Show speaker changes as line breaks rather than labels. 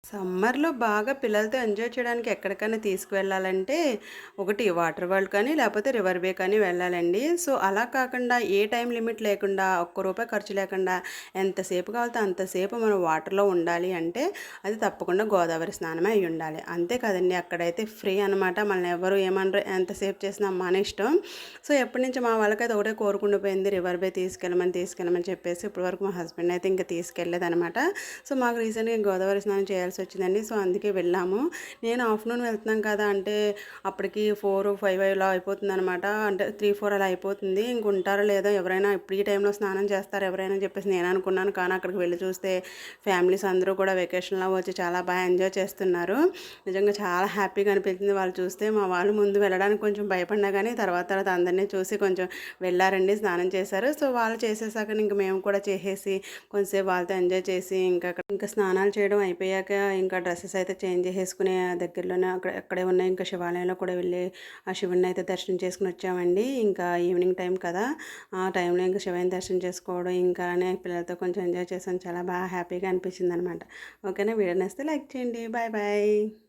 సమ్మర్‌లో బాగా పిల్లలతో ఎంజాయ్ చేయడానికి ఎక్కడికైనా తీసుకువెళ్ళాలంటే, ఒకటి వాటర్ వరల్డ్ కానీ, లేపోతే రివర్ బే కానీ వెళ్ళాలండి. సో, అలా కాకుండా ఏ టైమ్ లిమిట్ లేకుండా, ఒక్క రూపాయి ఖర్చు లేకుండా ఎంతసేపు కావాలితే అంతసేపు మనం వాటర్‌లో ఉండాలి అంటే, అది తప్పకుండా గోదావరి స్నానమే అయ్యుండాలి. అంతే కదండీ! అక్కడైతే ఫ్రీ అనమాట. మనల్ని ఎవరు ఏమనరు. ఎంతసేపు చేసినా మన ఇష్టం. సో, ఎప్పటినుంచో మా వాళ్ళకైతే ఒకటే కోరుకుండిపోయింది రివర్ బే తీసుకెళ్ళమని చెప్పేసి ఇప్పటివరకు మా హస్బెండ్ అయితే ఇంక తీసుకెళ్ళలేదనమాట. సో, మాకు రీసెంట్‌గా గోదావరి స్నానం చేయాల్సొచ్చిందండి. సో, అందుకే వెళ్ళాము. నేను ఆఫ్టర్‌నూన్ వెళ్తున్నాం కదా! అంటే అప్పటికి 4, 5 ఇలా అయిపోతుందనమాట. అంటే 3, 4 అలా అయిపోతుంది. ఇంక ఉంటారో లేదో ఎవరైనా ఇప్పుడు ఈ టైంలో స్నానం చేస్తారా ఎవరైనా అని చెప్పేసి నేను అనుకున్నాను. కానీ అక్కడికి వెళ్ళి చూస్తే ఫ్యామిలీస్ అందరూ కూడా వెకేషన్‌లో వచ్చి చాలా బాగా ఎంజాయ్ చేస్తున్నారు. నిజంగా చాలా హ్యాపీగా అనిపించింది వాళ్ళు చూస్తే. మా వాళ్ళు ముందు వెళ్ళడానికి కొంచెం భయపడినా కానీ తర్వాత తర్వాత అందరిని చూసి కొంచెం వెళ్ళారండి. స్నానం చేశారు. సో, వాళ్ళు చేసేసాక ఇంక మేము కూడా చేసేసి కొంచెంసేపు వాళ్ళతో ఎంజాయ్ చేసి ఇంకా స్నానాలు చేయడం అయిపోయాక ఇంకా డ్రెస్సెస్ అయితే చేంజ్ చేసేసుకుని ఆ దగ్గరలోనే అక్కడే ఉన్న ఇంకా శివాలయంలో కూడా వెళ్ళి ఆ శివుడిని అయితే దర్శనం చేసుకుని వచ్చామండి. ఇంకా ఈవినింగ్ టైం కదా! ఆ టైంలో ఇంకా శివయ్యని దర్శనం చేసుకోవడం ఇంకా అలానే పిల్లలతో కొంచెం ఎంజాయ్ చేసాం. చాలా బాగా హ్యాపీగా అనిపించిందనమాట. ఓకేనా? వీడియో నచ్చితే లైక్ చేయండి. Bye bye.